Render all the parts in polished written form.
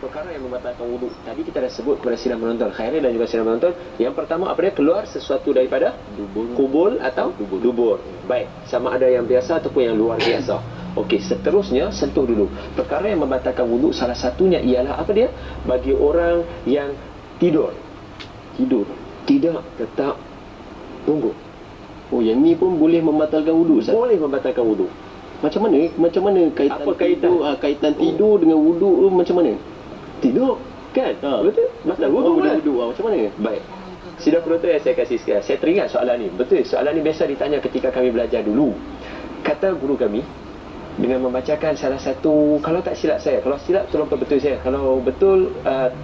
Perkara yang membatalkan wuduk. Tadi kita dah sebut kepada sidang penonton, Khairi dan juga sidang penonton. Yang pertama, apa dia? Keluar sesuatu daripada kubul atau dubur. Baik, sama ada yang biasa ataupun yang luar biasa. Okey, seterusnya sentuh dulu. Perkara yang membatalkan wuduk, salah satunya ialah apa dia? Bagi orang yang tidur tidak tetap punggung. Oh, yang ni pun boleh membatalkan wuduk, Ustaz? Boleh membatalkan wuduk. Macam mana kaitan Apa kaitan? kaitan tidur dengan wuduk tu macam mana? Tidur kan? Betul? Batal wuduk boleh kan? wuduk. Macam mana? Baik. Sidang penonton yang saya kasih sekarang, saya teringat soalan ni. Betul, soalan ni biasa ditanya ketika kami belajar dulu. Kata guru kami, dengan membacakan salah satu, kalau tak silap saya, kalau silap tolong betul saya, kalau betul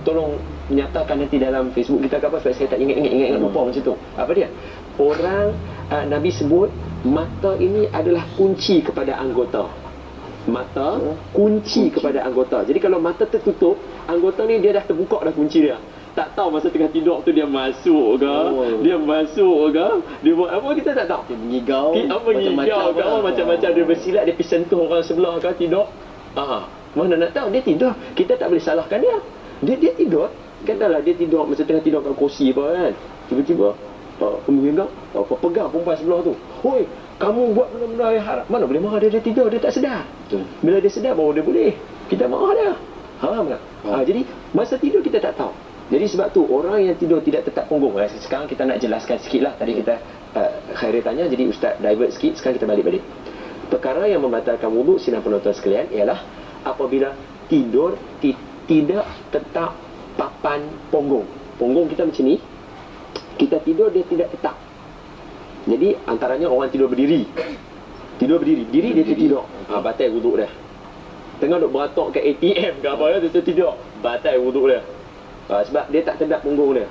tolong nyatakan nanti dalam Facebook kita ke apa, sebab saya tak ingat lupa macam tu. Apa dia? Orang Nabi sebut mata ini adalah kunci kepada anggota. Mata kunci kepada anggota. Jadi kalau mata tertutup, anggota ni dia dah terbuka dah kunci dia. Tak tahu masa tengah tidur tu dia masuk ke, dia buat apa kita tak tahu. Dia mengigau, Macam-macam dia bersilat, dia pergi sentuh orang sebelah ke tidur. Mana nak tahu dia tidur. Kita tak boleh salahkan dia. Dia tidur. Katalah dia tidur masa tengah tidur kat kursi apa kan. Tiba-tiba pegang pegang perempuan sebelah tu. Hoi, kamu buat benda-benda yang haram. Mana boleh marah dia tidur, dia tak sedar. Betul. Bila dia sedar baru dia boleh. Kita marah dia. Faham tak? Jadi masa tidur kita tak tahu. Jadi sebab tu orang yang tidur tidak tetap punggung. Sekarang kita nak jelaskan sikit lah. Tadi kita Khairi tanya, jadi Ustaz divert sikit. Sekarang kita balik. Perkara yang membatalkan wuduk sidang penonton sekalian ialah apabila tidur tidak tetap papan punggung. Punggung kita macam ni. Kita tidur dia tidak tetap. Jadi antaranya orang tidur berdiri. Diri dia tertidur. Batal wuduk dia. Tengah duk beratok kat ATM ke apa dia tertidur. Batal wuduk dia. Sebab dia tak tegak punggung dia.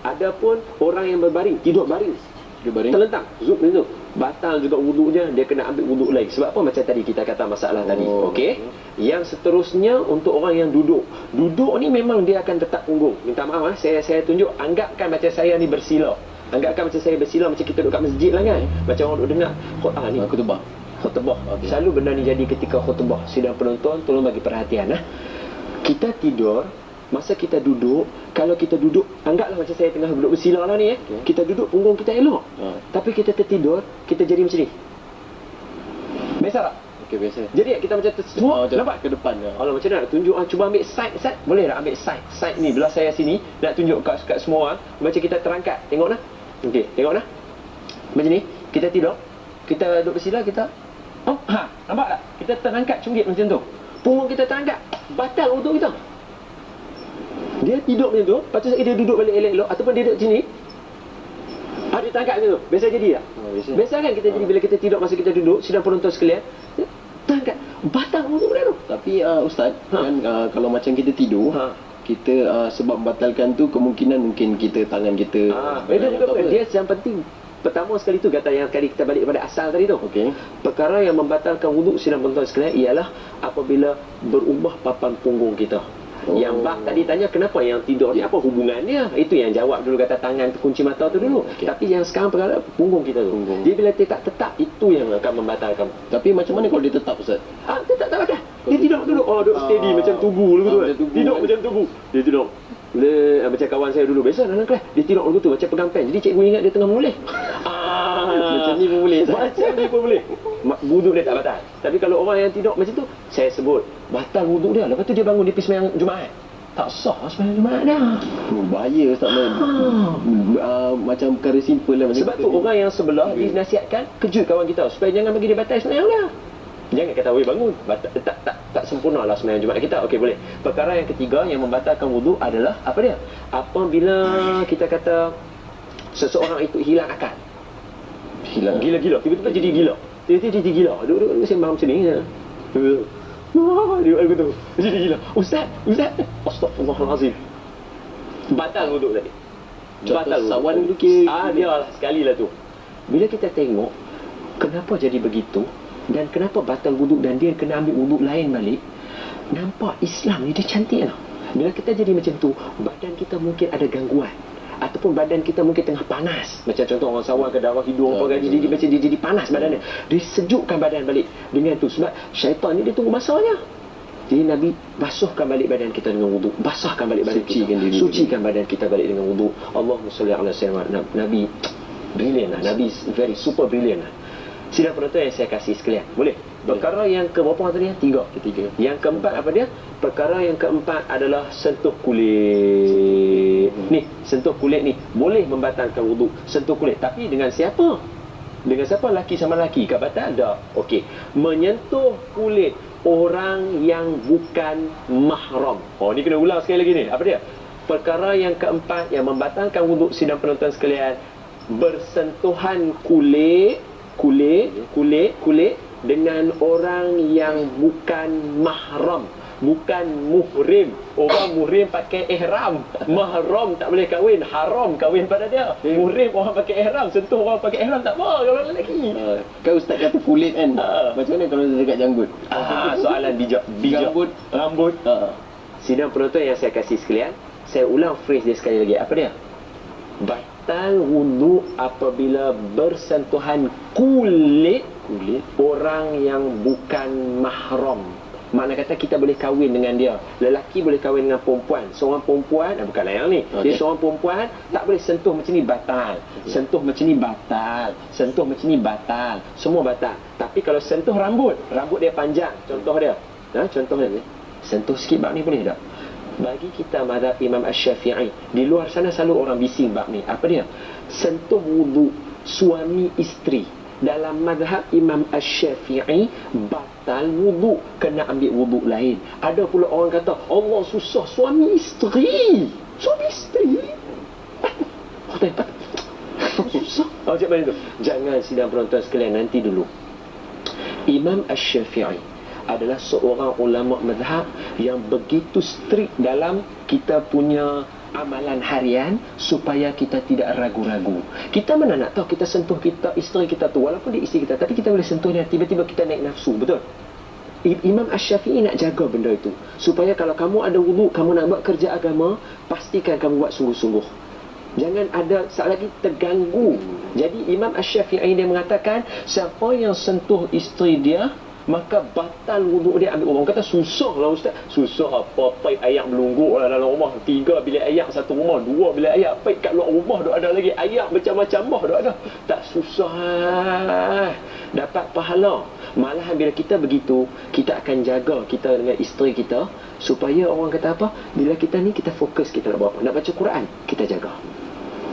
Adapun orang yang berbaring, tidur baring, terlentang, zup macam tu, batal juga wuduknya, dia kena ambil wuduk lagi. Sebab apa? Macam tadi kita kata masalah tadi. Okey. Yang seterusnya untuk orang yang duduk. Duduk ni memang dia akan tetap punggung. Minta maaf saya tunjuk, anggapkan macam saya ni bersila. Anggapkan macam saya bersila, macam kita duduk kat masjid lah kan. Macam orang duduk dengar ni khutbah. Selalu benda ni jadi ketika khutbah. Sidang penonton tolong bagi perhatian Kita tidur, masa kita duduk, kalau kita duduk, anggaplah macam saya tengah duduk bersila lah ni kita duduk, punggung kita elok. Tapi kita tertidur, kita jadi macam ni. Biasa tak? Okey, biasa. Jadi kita macam semua nampak ke depan Allah macam nak tunjuk, cuba ambil side. Boleh tak ambil side ni, belah saya sini, nak tunjuk kat semua orang. Macam kita terangkat, tengok nah. Okey, tengok nah. Macam ni, kita tidur, kita duduk bersila, kita nampak tak? Kita terangkat cunggit macam tu. Punggung kita terangkat, batal untuk kita. Dia tidur macam tu, lepas tu dia duduk balik elok-elok, ataupun dia duduk sini, dia terangkat macam tu. Biasa jadi tak? Biasa kan kita jadi bila kita tidur masa kita duduk, sidang penonton sekalian, terangkat, batal untuk dia tu. Tapi Ustaz, kan kalau macam kita tidur, kita sebab membatalkan tu kemungkinan mungkin kita tangan kita dia yang penting. Pertama sekali tu kata yang kali kita balik pada asal tadi tu. Okey. Perkara yang membatalkan wuduk sidang penonton sekalian ialah apabila berubah papan punggung kita. Yang bak tadi tanya kenapa yang tidur ni, apa hubungannya? Itu yang jawab dulu, kata tangan tu kunci mata tu dulu. Tapi yang sekarang perkara punggung kita tu. Dia bila dia tak tetap, itu yang akan membatalkan. Tapi macam mana kalau dia tetap, Ustaz? Tetap tak batal. Dia tidur dulu. Duduk steady macam tugu tu kan. Tidur macam tugu. Dia tidur. Macam kawan saya dulu biasa dalam kelas, dia tidur dulu tu macam pegang pen. Jadi cikgu ingat dia tengah menulis. Macam ni pun boleh, Macam ni pun boleh. Wuduk dia tak batal. Tapi kalau orang yang tidur macam tu, saya sebut batal wuduk dia. Lepas tu dia bangun, dia pergi sembahyang Jumaat. Tak sah sembahyang Jumaat dah. Bahaya, Ustaz. Macam perkara simple lah. Sebab tu orang yang sebelah dinasihatkan, kejut kawan kita supaya jangan bagi dia batal sembahyang lah. Jangan kata bangun tak sempurna lah sembahyang Jumaat kita. Okey, boleh. Perkara yang ketiga yang membatalkan wuduk adalah apa dia? Apabila kita kata seseorang itu hilang akal. Gila-gila, tiba-tiba jadi gila. Tiba-tiba jadi gila. Duduk sembang macam ni. Dia begitu. Jadi gila. Ustaz. Astaghfirullahalazim. Batal wuduk tadi. Batal sawan wuduk. Dia lah sekali lah tu. Bila kita tengok kenapa jadi begitu dan kenapa batal wuduk dan dia kena ambil wuduk lain balik, nampak Islam ni dia cantik lah. Bila kita jadi macam tu, badan kita mungkin ada gangguan, ataupun badan kita mungkin tengah panas. Macam contoh orang sawan ke darah hidung apa kan, jadi macam dia jadi panas badannya. Dia sejukkan badan balik dengan tu. Sebab syaitan ni dia tunggu masanya. Jadi Nabi basuhkan balik badan kita dengan wudu, basahkan balik badan Sucikan kita, diri. sucikan badan kita balik dengan wudu. Allahumma salli ala sayyidina Nabi. Brilliant lah. Nabi very super brilliant lah. Sidang penonton yang saya kasih sekalian, boleh? Perkara yang ke berapa tadi? Ketiga. Yang keempat apa dia? Perkara yang keempat adalah sentuh kulit. Ni, sentuh kulit ni boleh membatalkan wudu. Sentuh kulit, tapi dengan siapa? Dengan siapa? Laki sama laki, kat batal tak? Okey. Menyentuh kulit orang yang bukan mahram. Oh, ni kena ulang sekali lagi ni. Apa dia? Perkara yang keempat yang membatalkan wudu, sidang penonton sekalian, bersentuhan kulit dengan orang yang bukan mahram, bukan muhrim. Orang muhrim pakai ihram, mahram tak boleh kahwin, haram kahwin pada dia. Muhrim orang pakai ihram, sentuh orang pakai ihram tak apa kalau lelaki. Kan ustaz kata kulit kan. Macam mana kalau dekat janggut? Soalan bijak. Rambut. Sidang penonton yang saya kasih sekalian, saya ulang phrase dia sekali lagi. Apa dia? Batal wudu apabila bersentuhan kulit orang yang bukan mahram. Makna kata kita boleh kahwin dengan dia. Lelaki boleh kahwin dengan perempuan. Seorang perempuan, bukanlah yang ni. Dia seorang perempuan tak boleh sentuh macam ni, batal. Sentuh macam ni batal. Sentuh macam ni batal. Semua batal. Tapi kalau sentuh rambut dia panjang, contoh dia. Contohnya ni. Sentuh sikit bab ni boleh tak? Bagi kita mazhab Imam Asy-Syafi'i, di luar sana selalu orang bising bab ni. Apa dia? Sentuh wudu suami isteri. Dalam mazhab Imam Asy-Syafi'i batal wudu, kena ambil wudu lain. Ada pula orang kata Allah susah suami isteri. Suami isteri. Susah. Macam mana tu? Jangan sidang penonton sekalian, nanti dulu. Imam Asy-Syafi'i adalah seorang ulama mazhab yang begitu strict dalam kita punya amalan harian supaya kita tidak ragu-ragu. Kita mana nak tahu kita sentuh kita isteri kita tu, walaupun dia isteri kita, tapi kita boleh sentuh dia, tiba-tiba kita naik nafsu, betul? Imam Asy-Syafi'i nak jaga benda itu supaya kalau kamu ada wudu, kamu nak buat kerja agama, pastikan kamu buat sungguh-sungguh. Jangan ada saat lagi terganggu. Jadi Imam Asy-Syafi'i dia mengatakan siapa yang sentuh isteri dia, maka batal wuduk dia. Ambil orang kata susah lah ustaz. Susah apa? Paip ayak melungguk lah dalam rumah. 3 bilik ayak satu rumah, 2 bilik ayak. Paip kat luar rumah duk ada lagi. Ayak macam-macam bah duk ada. Tak susah. Dapat pahala. Malahan bila kita begitu, kita akan jaga kita dengan isteri kita supaya orang kata apa? Bila kita ni kita fokus, kita nak buat apa? Nak baca Quran, kita jaga.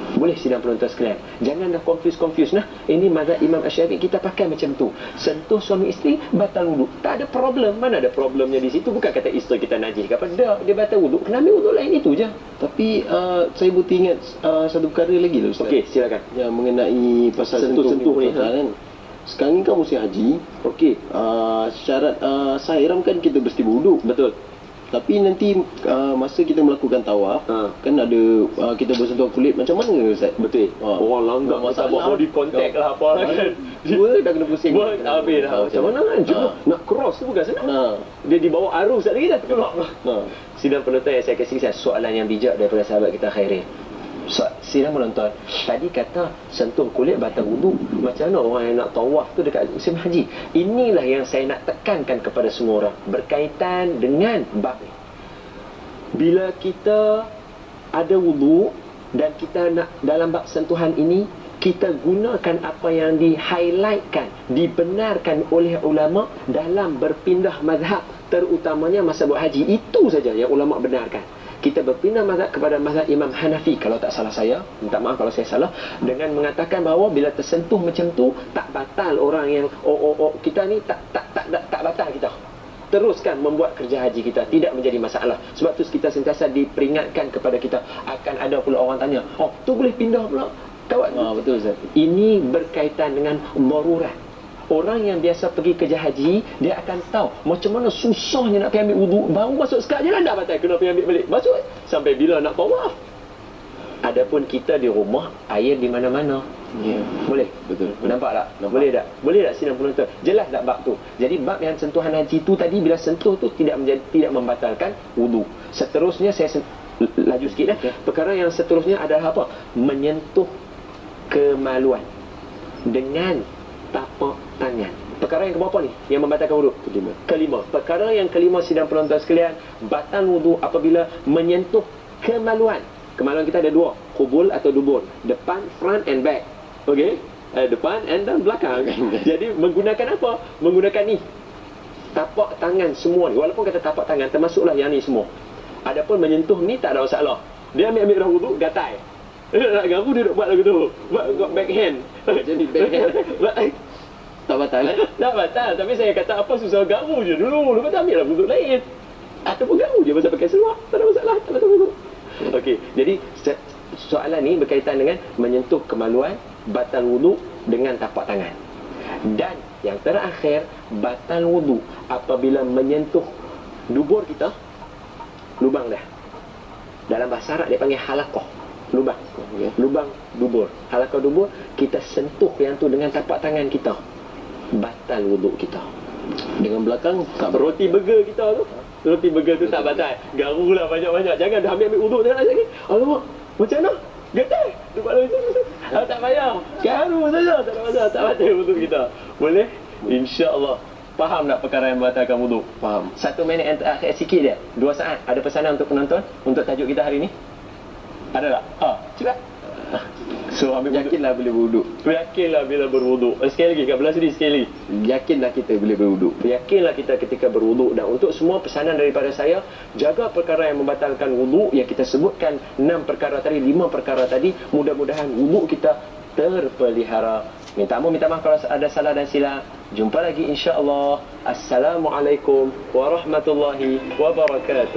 Boleh sidang penonton sekalian. Jangan dah confuse nah. Ini mazhab Imam Asy-Syafi'i, kita pakai macam tu. Sentuh suami isteri batal wudu. Tak ada problem. Mana ada problemnya di situ? Bukan kata isteri kita najis ke apa. Dia batal wudu. Kena ambil wudu lain, itu je. Tapi saya butuh ingat satu perkara lagi lah ustaz. Okey, silakan. Yang mengenai pasal sentuh ni kan. Sekarang ni kan musim haji. Okey. Syarat sairam kan kita mesti berwuduk. Betul. Tapi nanti masa kita melakukan tawaf, kan ada kita bersentuhan kulit, macam mana Ustaz? Betul. Orang langgar masa buat body contact lah apa kan. Dua dah kena pusing. Habis dah. Macam mana kan? Cuma nak cross tu bukan senang. Dia di bawah arus lagi dah terkeluar. Sidang penonton yang saya kasih soalan yang bijak daripada sahabat kita Khairil. Sidang penonton, tadi kata sentuh kulit batal wudu. Macam mana orang yang nak tawaf tu dekat musim haji? Inilah yang saya nak tekankan kepada semua orang berkaitan dengan bab ni. Bila kita ada wudu dan kita nak dalam bab sentuhan ini, kita gunakan apa yang di-highlightkan, dibenarkan oleh ulama dalam berpindah mazhab, terutamanya masa buat haji. Itu saja yang ulama benarkan. Kita berpindah mazhab kepada mazhab Imam Hanafi, kalau tak salah saya, minta maaf kalau saya salah, dengan mengatakan bahawa bila tersentuh macam tu tak batal orang yang kita ni tak batal kita. Teruskan membuat kerja haji kita, tidak menjadi masalah. Sebab tu kita sentiasa diperingatkan kepada kita. Akan ada pula orang tanya, tu boleh pindah pula kawan. Betul Ustaz. Ini berkaitan dengan darurat. Orang yang biasa pergi kerja haji, dia akan tahu macam mana susahnya nak pergi ambil wudu. Baru masuk sekat je dah batal, kena pergi ambil balik. Masuk sampai bila nak tawaf. Adapun kita di rumah, air di mana-mana. Boleh? Betul. Nampak tak? Boleh tak? Boleh tak sidang penonton? Jelas tak bab tu? Jadi bab yang sentuhan haji tu tadi, bila sentuh tu tidak membatalkan wudu. Seterusnya saya laju sikit dah. Perkara yang seterusnya adalah apa? Menyentuh kemaluan dengan tapak tangan. Perkara yang keberapa ni yang membatalkan wuduk? Kelima. Perkara yang kelima, sidang penonton sekalian, batal wuduk apabila menyentuh kemaluan. Kemaluan kita ada dua, qubul atau dubur. Depan, front and back. Okey? Depan dan belakang. Jadi menggunakan apa? Menggunakan ni. Tapak tangan semua ni. Walaupun kata tapak tangan, termasuklah yang ni semua. Adapun menyentuh ni tak ada masalah. Dia ambil dah wuduk, gatai. Nak gabu dia buat lagu tu. Buat backhand. Jadi backhand. Tak batal. Tak batal. Tapi saya kata apa susah gabu je dulu. Lepas tu ambil lah wuduk lain. Ataupun gabu je pasal pakai seluar. Tak ada masalah. Tak batal wuduk. Okey. Jadi soalan ni berkaitan dengan menyentuh kemaluan, batal wuduk dengan tapak tangan. Dan yang terakhir, batal wuduk apabila menyentuh dubur kita, lubang dah. Dalam bahasa Arab dia panggil halaqah, lubang. Lubang dubur. Halaqah dubur, kita sentuh yang tu dengan tapak tangan kita, batal wuduk kita. Dengan belakang tak Roti burger kita tu, roti burger tu tak batal. Garulah banyak-banyak. Jangan dah ambil wuduk jangan lagi. Alamak, macam mana? Gatal. Lupa lagi tu. Tak payah. Garu saja, tak ada masalah, tak batal wuduk kita. Boleh? Insya-Allah. Faham tak perkara yang membatalkan wuduk? faham. 1 minit yang terakhir sikit dia. 2 saat. Ada pesanan untuk penonton untuk tajuk kita hari ni? Ada tak? Cepat. So ambil wuduk. Yakinlah boleh berwuduk. Yakinlah bila berwuduk. Sekali lagi kat belah sini sekali lagi. Yakinlah kita boleh berwuduk. Yakinlah kita ketika berwuduk. Dan untuk semua pesanan daripada saya, jaga perkara yang membatalkan wuduk yang kita sebutkan 6 perkara tadi, 5 perkara tadi. Mudah-mudahan wuduk kita terpelihara. Minta maaf kalau ada salah dan silap. Jumpa lagi insya-Allah. Assalamualaikum warahmatullahi wabarakatuh.